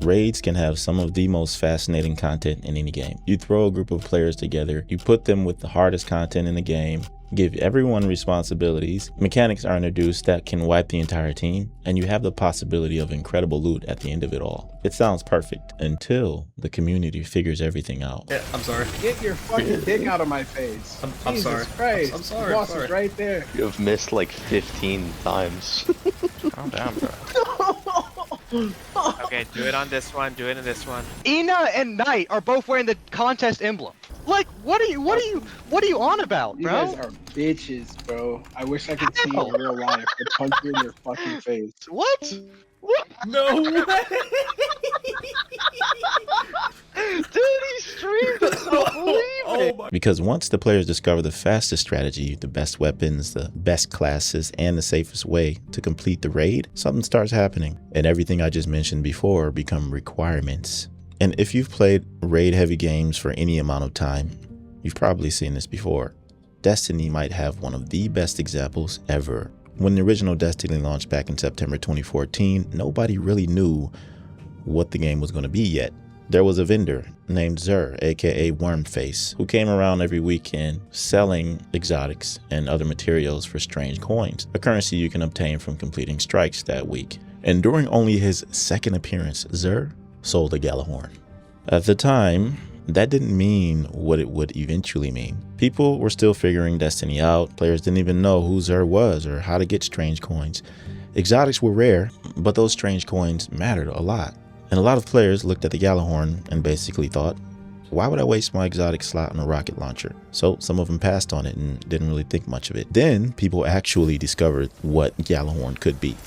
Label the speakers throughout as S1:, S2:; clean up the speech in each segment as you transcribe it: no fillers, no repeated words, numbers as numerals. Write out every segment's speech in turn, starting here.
S1: Raids can have some of the most fascinating content in any game. You throw a group of players together, you put them with the hardest content in the game, give everyone responsibilities, mechanics are introduced that can wipe the entire team, and you have the possibility of incredible loot at the end of it all. It sounds perfect until the community figures everything out.
S2: Yeah, I'm sorry.
S3: Get your fucking dick out of my face.
S2: I'm sorry.
S3: Christ.
S2: I'm sorry.
S3: The boss is right there.
S4: You have missed like 15 times.
S5: Calm down, bro.
S6: Okay, do it on this one. Do it on this one.
S7: Ina and Knight are both wearing the contest emblem. Like, what are you on about,
S3: You
S7: bro?
S3: guys are bitches, bro. I wish I could see you in real life to punch you in your fucking face.
S7: What?
S2: No way!
S7: Dude, he streamed it. I don't believe it.
S1: Because once the players discover the fastest strategy, the best weapons, the best classes, and the safest way to complete the raid, something starts happening. And everything I just mentioned before become requirements. And if you've played raid heavy games for any amount of time, you've probably seen this before. Destiny might have one of the best examples ever. When the original Destiny launched back in September 2014, nobody really knew what the game was going to be yet. There was a vendor named Xur, aka Wormface, who came around every weekend selling exotics and other materials for strange coins, a currency you can obtain from completing strikes that week. And during only his second appearance, Xur sold a Gjallarhorn. At the time, that didn't mean what it would eventually mean. People were still figuring Destiny out. Players didn't even know who Xur was or how to get strange coins. Exotics were rare, but those strange coins mattered a lot. And a lot of players looked at the Gjallarhorn and basically thought, why would I waste my exotic slot on a rocket launcher? So some of them passed on it and didn't really think much of it. Then people actually discovered what Gjallarhorn could be.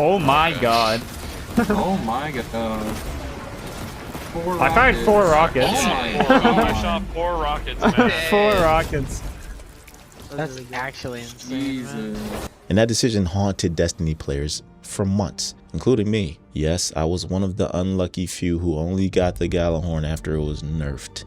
S8: Oh my god.
S9: Oh my god.
S8: I fired 4 rockets.
S9: Oh my
S5: I shot 4 rockets, man.
S8: 4 rockets.
S6: That's actually insane. Man.
S1: And that decision haunted Destiny players for months, including me. Yes, I was one of the unlucky few who only got the Gjallarhorn after it was nerfed.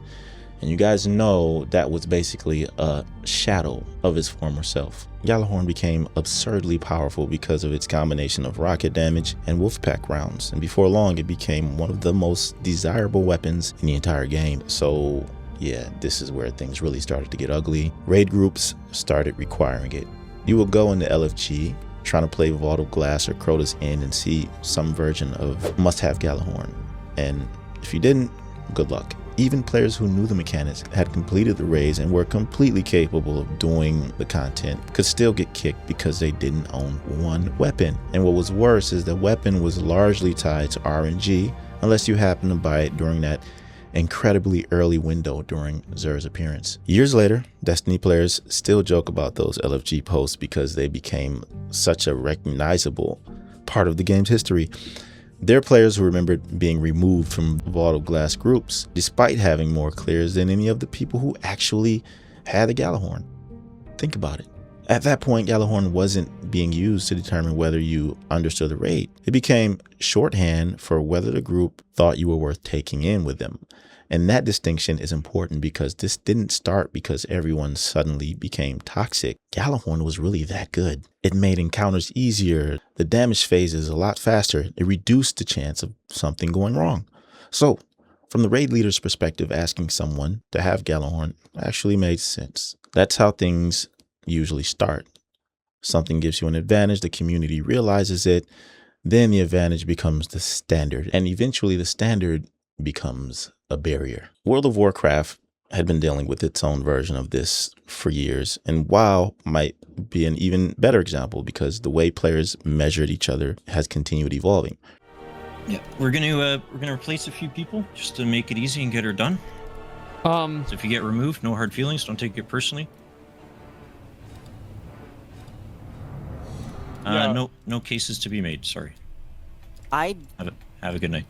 S1: And you guys know that was basically a shadow of his former self. Gjallarhorn became absurdly powerful because of its combination of rocket damage and wolfpack rounds. And before long, it became one of the most desirable weapons in the entire game. So yeah, this is where things really started to get ugly. Raid groups started requiring it. You will go into LFG, trying to play Vault of Glass or Crota's End and see some version of must-have Gjallarhorn. And if you didn't, good luck. Even players who knew the mechanics, had completed the raids, and were completely capable of doing the content could still get kicked because they didn't own one weapon. And what was worse is the weapon was largely tied to RNG unless you happened to buy it during that incredibly early window during Xur's appearance. Years later, Destiny players still joke about those LFG posts because they became such a recognizable part of the game's history. There are players who remembered being removed from Vault of Glass groups despite having more clears than any of the people who actually had the Gjallarhorn. Think about it. At that point, Gjallarhorn wasn't being used to determine whether you understood the raid. It became shorthand for whether the group thought you were worth taking in with them. And that distinction is important because this didn't start because everyone suddenly became toxic. Gjallarhorn was really that good. It made encounters easier, the damage phases a lot faster, it reduced the chance of something going wrong. So, from the raid leader's perspective, asking someone to have Gjallarhorn actually made sense. That's how things usually start. Something gives you an advantage, the community realizes it, then the advantage becomes the standard, and eventually the standard becomes a barrier. World of Warcraft had been dealing with its own version of this for years, and WoW might be an even better example because the way players measured each other has continued evolving.
S10: Yeah, we're gonna replace a few people just to make it easy and get her done. So if you get removed, no hard feelings. Don't take it personally. No cases to be made. Sorry. Have a good night.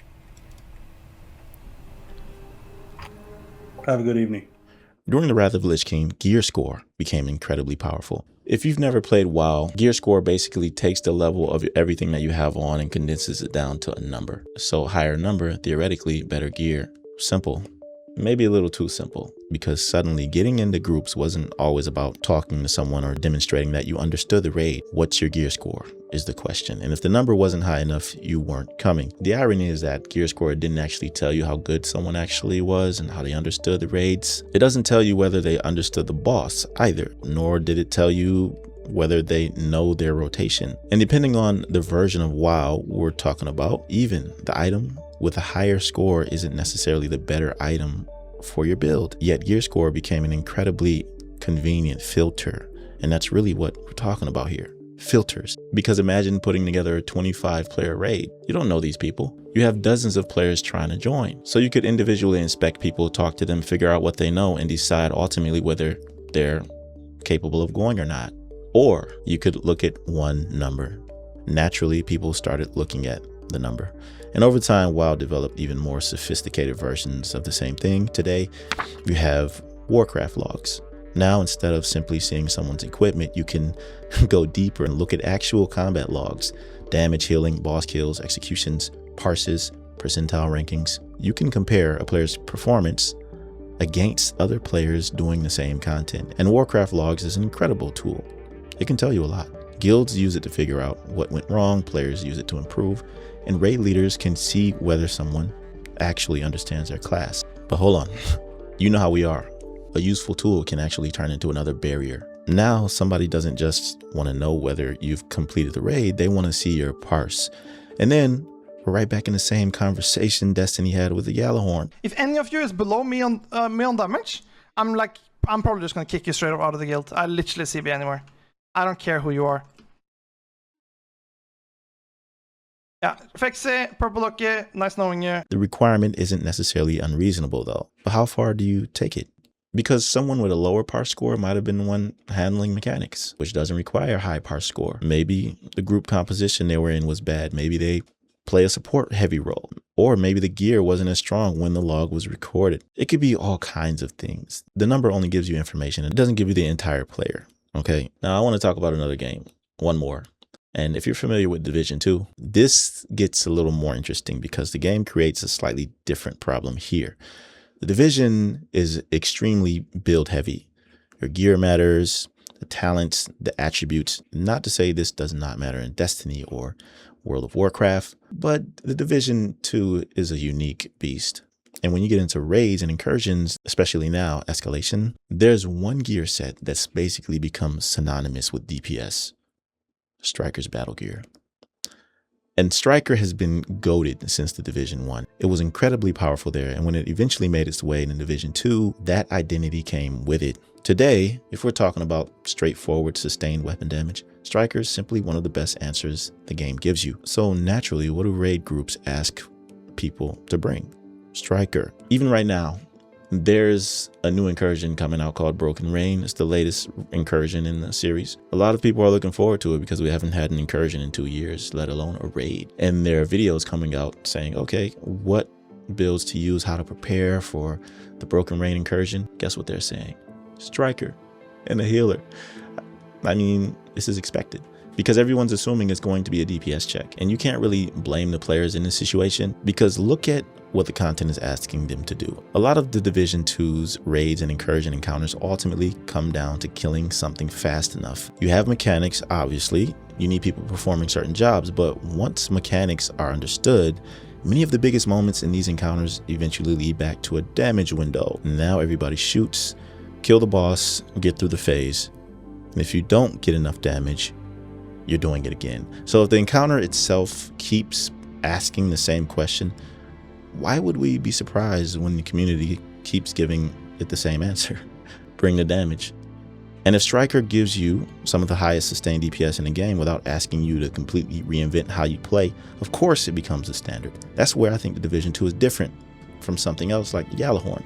S9: Have a good evening.
S1: During the Wrath of Lich King, GearScore became incredibly powerful. If you've never played WoW, GearScore basically takes the level of everything that you have on and condenses it down to a number. So higher number, theoretically, better gear. Simple. maybe a little too simple, because suddenly getting into groups wasn't always about talking to someone or demonstrating that you understood the raid. What's your gear score is the question, and if the number wasn't high enough, you weren't coming. The irony is that GearScore didn't actually tell you how good someone actually was and how they understood the raids. It doesn't tell you whether they understood the boss either, nor did it tell you whether they know their rotation. And depending on the version of WoW we're talking about, even the item with a higher score isn't necessarily the better item for your build. Yet GearScore became an incredibly convenient filter, and that's really what we're talking about here. Filters. Because imagine putting together a 25-player raid. You don't know these people. You have dozens of players trying to join. So you could individually inspect people, talk to them, figure out what they know, and decide ultimately whether they're capable of going or not. Or you could look at one number. Naturally, people started looking at the number. And over time, WoW developed even more sophisticated versions of the same thing. Today, you have Warcraft logs. Now, instead of simply seeing someone's equipment, you can go deeper and look at actual combat logs, damage, healing, boss kills, executions, parses, percentile rankings. You can compare a player's performance against other players doing the same content. And Warcraft logs is an incredible tool. It can tell you a lot. Guilds use it to figure out what went wrong, players use it to improve, and raid leaders can see whether someone actually understands their class. But hold on, you know how we are. A useful tool can actually turn into another barrier. Now somebody doesn't just want to know whether you've completed the raid, they want to see your parse. And then we're right back in the same conversation Destiny had with the Gjallarhorn.
S2: If any of you is below me on damage, I'm probably just gonna kick you straight out of the guild. I literally see you anywhere. I don't care who you are. Yeah, Fexy, Purple Lucky, nice knowing you.
S1: The requirement isn't necessarily unreasonable though, but how far do you take it? Because someone with a lower parse score might have been the one handling mechanics, which doesn't require a high parse score. Maybe the group composition they were in was bad. Maybe they play a support heavy role, or maybe the gear wasn't as strong when the log was recorded. It could be all kinds of things. The number only gives you information. It doesn't give you the entire player. Okay, now I want to talk about another game, one more. And if you're familiar with Division 2, this gets a little more interesting because the game creates a slightly different problem here. The Division is extremely build heavy. Your gear matters, the talents, the attributes. Not to say this does not matter in Destiny or World of Warcraft, but the Division 2 is a unique beast. And when you get into raids and incursions, especially now, escalation, there's one gear set that's basically become synonymous with DPS. Striker's battle gear. And Striker has been goated since the Division 1. It was incredibly powerful there, and when it eventually made its way into Division 2, that identity came with it. Today, if we're talking about straightforward sustained weapon damage, Striker is simply one of the best answers the game gives you. So naturally, what do raid groups ask people to bring? Striker. Even right now, there's a new incursion coming out called Broken Rain. It's the latest incursion in the series. A lot of people are looking forward to it because we haven't had an incursion in 2 years, let alone a raid. And there are videos coming out saying, okay, what builds to use, how to prepare for the Broken Rain incursion. Guess what they're saying? Striker and a healer. I mean, this is expected because everyone's assuming it's going to be a DPS check. And you can't really blame the players in this situation because look at what the content is asking them to do. A lot of the Division 2's raids and incursion encounters ultimately come down to killing something fast enough. You have mechanics, obviously. You need people performing certain jobs, but once mechanics are understood, many of the biggest moments in these encounters eventually lead back to a damage window. Now everybody shoots, kill the boss, get through the phase. And if you don't get enough damage, you're doing it again. So if the encounter itself keeps asking the same question, why would we be surprised when the community keeps giving it the same answer? Bring the damage. And if Striker gives you some of the highest sustained DPS in the game without asking you to completely reinvent how you play, of course it becomes a standard. That's where I think the Division 2 is different from something else like Gjallarhorn.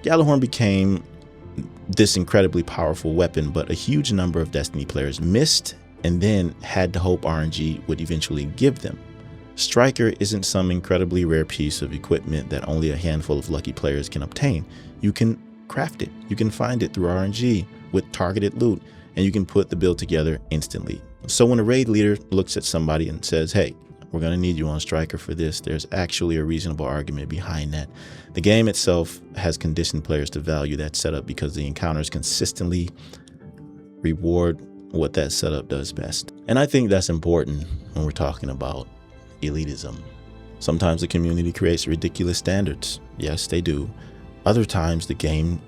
S1: Gjallarhorn became this incredibly powerful weapon, but a huge number of Destiny players missed and then had to hope RNG would eventually give them. Striker isn't some incredibly rare piece of equipment that only a handful of lucky players can obtain. You can craft it. You can find it through RNG with targeted loot, and you can put the build together instantly. So when a raid leader looks at somebody and says, hey, we're going to need you on striker for this, there's actually a reasonable argument behind that. The game itself has conditioned players to value that setup because the encounters consistently reward what that setup does best. And I think that's important when we're talking about elitism. Sometimes the community creates ridiculous standards. Yes, they do. Other times the game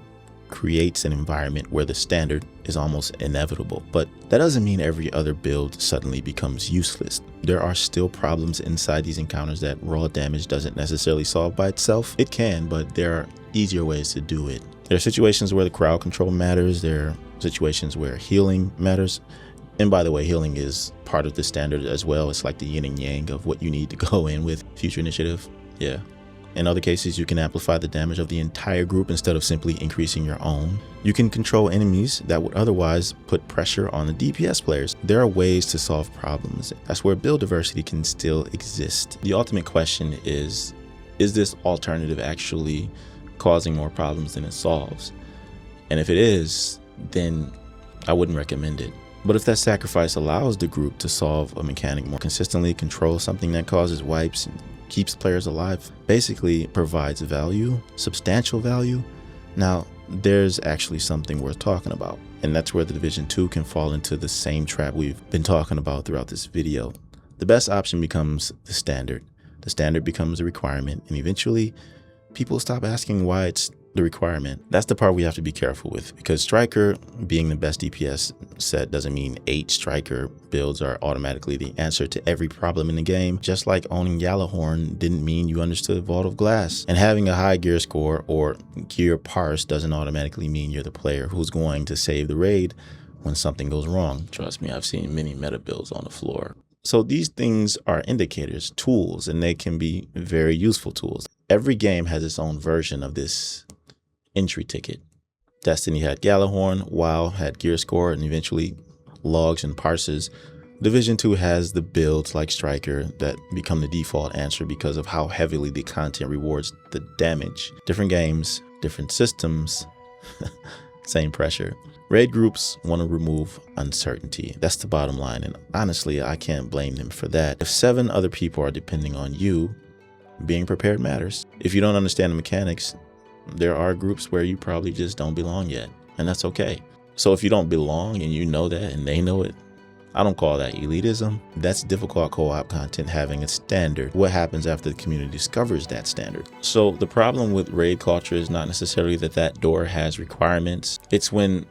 S1: creates an environment where the standard is almost inevitable, but that doesn't mean every other build suddenly becomes useless. There are still problems inside these encounters that raw damage doesn't necessarily solve by itself. It can, but there are easier ways to do it. There are situations where the crowd control matters. There are situations where healing matters. And by the way, healing is part of the standard as well. It's like the yin and yang of what you need to go in with future initiative. Yeah. In other cases, you can amplify the damage of the entire group instead of simply increasing your own. You can control enemies that would otherwise put pressure on the DPS players. There are ways to solve problems. That's where build diversity can still exist. The ultimate question is this alternative actually causing more problems than it solves? And if it is, then I wouldn't recommend it. But if that sacrifice allows the group to solve a mechanic more consistently, control something that causes wipes and keeps players alive, basically provides value, substantial value, now there's actually something worth talking about. And that's where the Division 2 can fall into the same trap we've been talking about throughout this video. The best option becomes the standard. The standard becomes a requirement, and eventually people stop asking why it's the requirement. That's the part we have to be careful with, because striker being the best DPS set doesn't mean 8 striker builds are automatically the answer to every problem in the game. Just like owning Gjallarhorn didn't mean you understood Vault of Glass. And having a high gear score or gear parse doesn't automatically mean you're the player who's going to save the raid when something goes wrong. Trust me, I've seen many meta builds on the floor. So these things are indicators, tools, and they can be very useful tools. Every game has its own version of this entry ticket. Destiny had Gjallarhorn, WoW had GearScore, and eventually logs and parses. Division 2 has the builds like Striker that become the default answer because of how heavily the content rewards the damage. Different games, different systems, same pressure. Raid groups want to remove uncertainty. That's the bottom line, and honestly, I can't blame them for that. If 7 other people are depending on you, being prepared matters. If you don't understand the mechanics, there are groups where you probably just don't belong yet, and that's okay. So if you don't belong and you know that and they know it, I don't call that elitism. That's difficult co-op content having a standard. What happens after the community discovers that standard? So the problem with raid culture is not necessarily that that door has requirements. It's when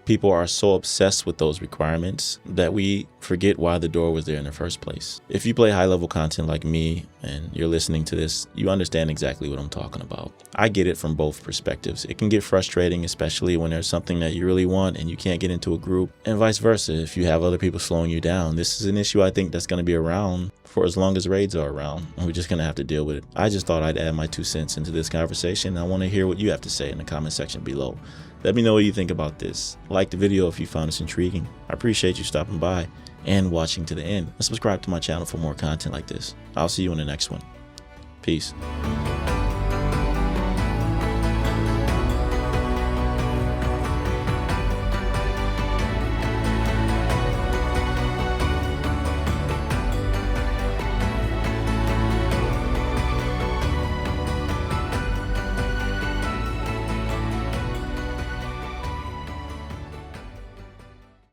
S1: people are so obsessed with those requirements that we forget why the door was there in the first place. If you play high-level content like me and you're listening to this, you understand exactly what I'm talking about. I get it from both perspectives. It can get frustrating, especially when there's something that you really want and you can't get into a group, and vice versa. If you have other people slowing you down, this is an issue I think that's going to be around for as long as raids are around, and we're just going to have to deal with it. I just thought I'd add my 2 cents into this conversation. I want to hear what you have to say in the comment section below. Let me know what you think about this. Like the video if you found this intriguing. I appreciate you stopping by and watching to the end. And subscribe to my channel for more content like this. I'll see you in the next one. Peace.